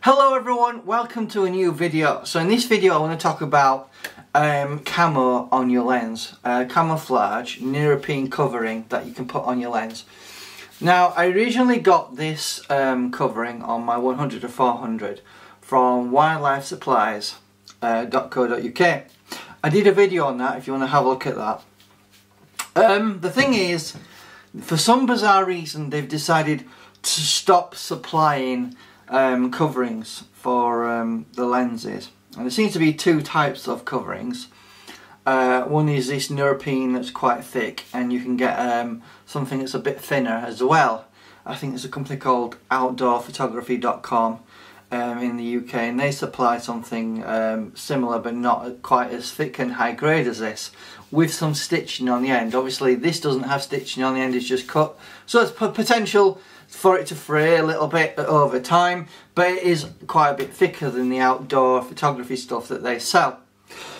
Hello everyone, welcome to a new video. So in this video I want to talk about camo on your lens, camouflage, European covering that you can put on your lens. Now I originally got this covering on my 100-400 from wildlifesupplies.co.uk. I did a video on that if you want to have a look at that. The thing is, for some bizarre reason they've decided to stop supplying coverings for the lenses, and there seems to be two types of coverings. One is this European that's quite thick, and you can get something that's a bit thinner as well. I think there's a company called outdoorphotography.com in the UK, and they supply something similar but not quite as thick and high grade as this, with some stitching on the end. Obviously this doesn't have stitching on the end, it's just cut, so it's potential for it to fray a little bit over time, but it is quite a bit thicker than the outdoor photography stuff that they sell.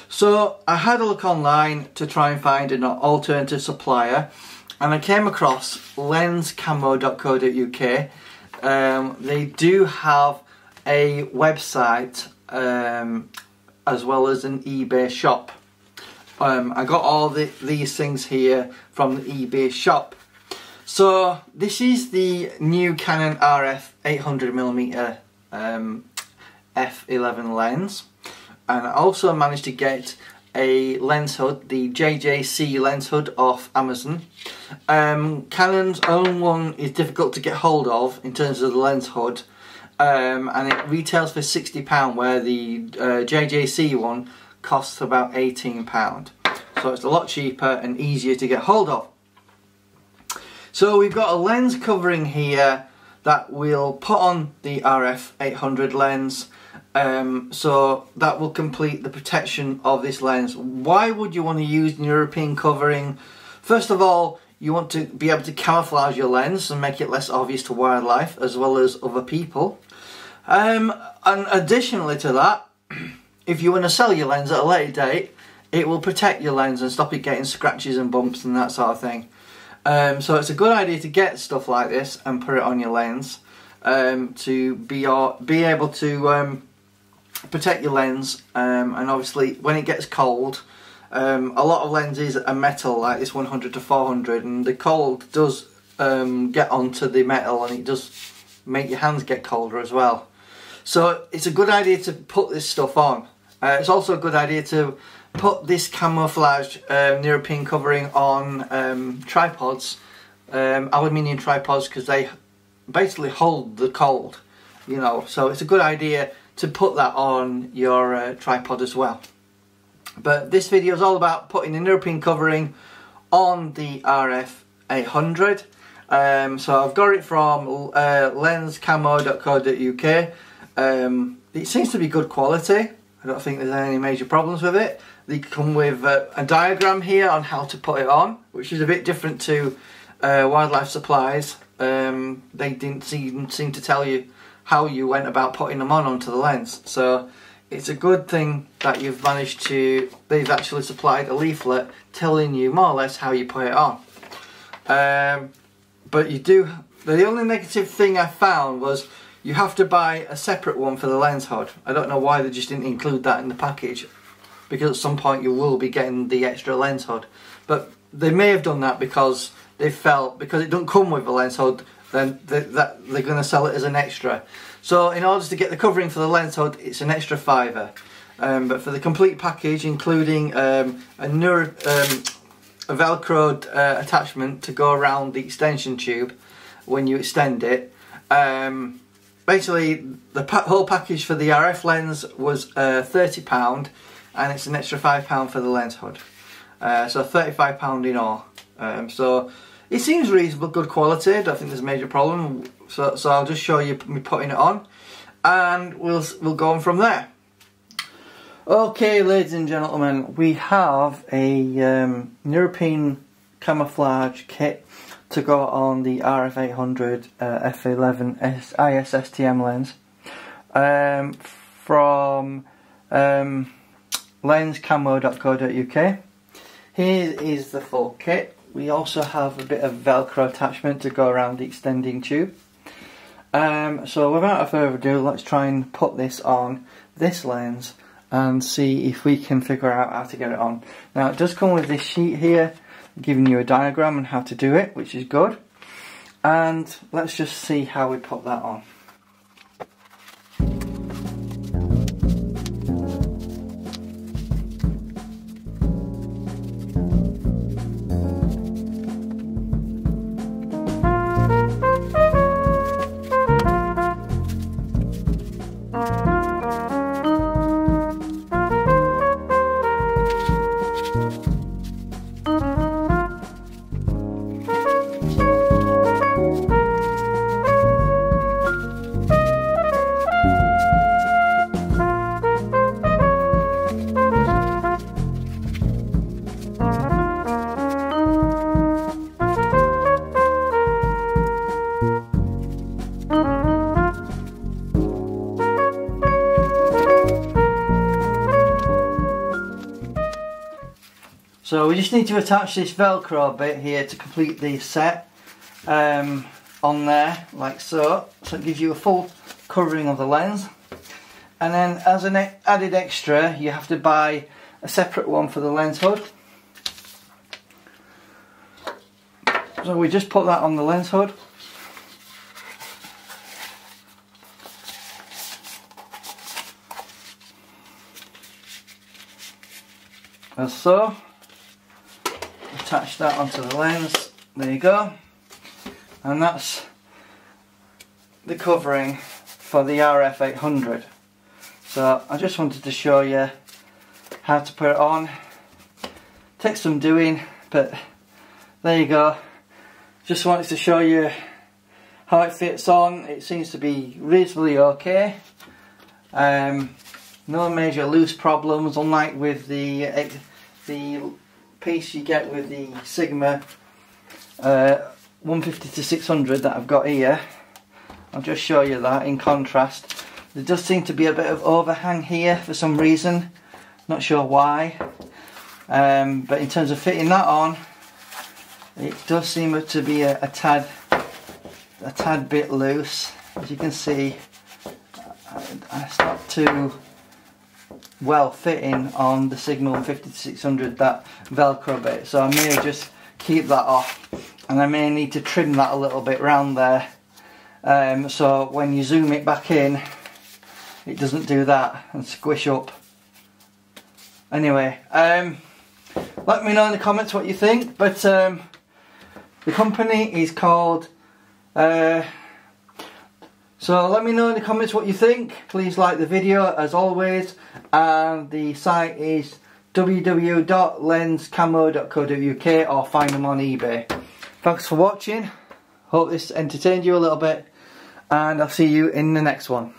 So I had a look online to try and find an alternative supplier, and I came across lenscamo.co.uk. They do have a website as well as an eBay shop. I got all these things here from the eBay shop. So this is the new Canon RF 800mm F11 lens, and I also managed to get a lens hood, the JJC lens hood off Amazon. Canon's own one is difficult to get hold of in terms of the lens hood, and it retails for £60, where the JJC one costs about £18. So it's a lot cheaper and easier to get hold of. So we've got a lens covering here that we'll put on the RF 800 lens, so that will complete the protection of this lens. Why would you want to use European covering? First of all, you want to be able to camouflage your lens and make it less obvious to wildlife as well as other people. And additionally to that, if you want to sell your lens at a later date, it will protect your lens and stop it getting scratches and bumps and that sort of thing. So it's a good idea to get stuff like this and put it on your lens to be able to protect your lens, and obviously when it gets cold, a lot of lenses are metal like this 100-400, and the cold does get onto the metal, and it does make your hands get colder as well. So it's a good idea to put this stuff on. It's also a good idea to put this camouflage European covering on tripods, aluminium tripods, because they basically hold the cold, you know, so it's a good idea to put that on your tripod as well. But this video is all about putting a European covering on the RF 800. So I've got it from lenscamo.co.uk. It seems to be good quality. I don't think there's any major problems with it. They come with a diagram here on how to put it on, which is a bit different to Wildlife Supplies. They didn't seem to tell you how you went about putting them onto the lens. So it's a good thing that you've managed to, they've actually supplied a leaflet telling you more or less how you put it on. But you do, the only negative thing I found was you have to buy a separate one for the lens hood. I don't know why they just didn't include that in the package, because at some point you will be getting the extra lens hood. But they may have done that because they felt, because it doesn't come with a lens hood, then they're going to sell it as an extra. So in order to get the covering for the lens hood, it's an extra £5. But for the complete package, including a velcroed attachment to go around the extension tube when you extend it, basically the whole package for the RF lens was £30, and it's an extra £5 for the lens hood. So £35 in all. So it seems reasonable, good quality. I don't think there's a major problem. So I'll just show you me putting it on, and we'll go on from there. Okay, ladies and gentlemen, we have a European camouflage kit to go on the RF 800 F11 IS STM lens from lenscamo.co.uk. Here is the full kit. We also have a bit of velcro attachment to go around the extending tube. So without further ado, let's try and put this on this lens and see if we can figure out how to get it on. Now it does come with this sheet here giving you a diagram on how to do it, which is good. And let's just see how we put that on. So we just need to attach this Velcro bit here to complete the set on there, like so. So it gives you a full covering of the lens. And then as an added extra, you have to buy a separate one for the lens hood. So we just put that on the lens hood. As so. Attach that onto the lens, there you go, and that's the covering for the RF800. So I just wanted to show you how to put it on. Takes some doing, but there you go. Just wanted to show you how it fits on. It seems to be reasonably okay. No major loose problems, unlike with the piece you get with the Sigma 150 to 600 that I've got here. I'll just show you that in contrast. There does seem to be a bit of overhang here for some reason, not sure why, but in terms of fitting that on, it does seem to be a tad bit loose. As you can see, it's not too well fitting on the Sigma 150 to 600, that Velcro bit, so I may just keep that off, and I may need to trim that a little bit round there, so when you zoom it back in it doesn't do that and squish up. Anyway, let me know in the comments what you think, but the company is called so let me know in the comments what you think. Please like the video as always, and the site is www.lenscamo.co.uk, or find them on eBay. Thanks for watching, hope this entertained you a little bit, and I'll see you in the next one.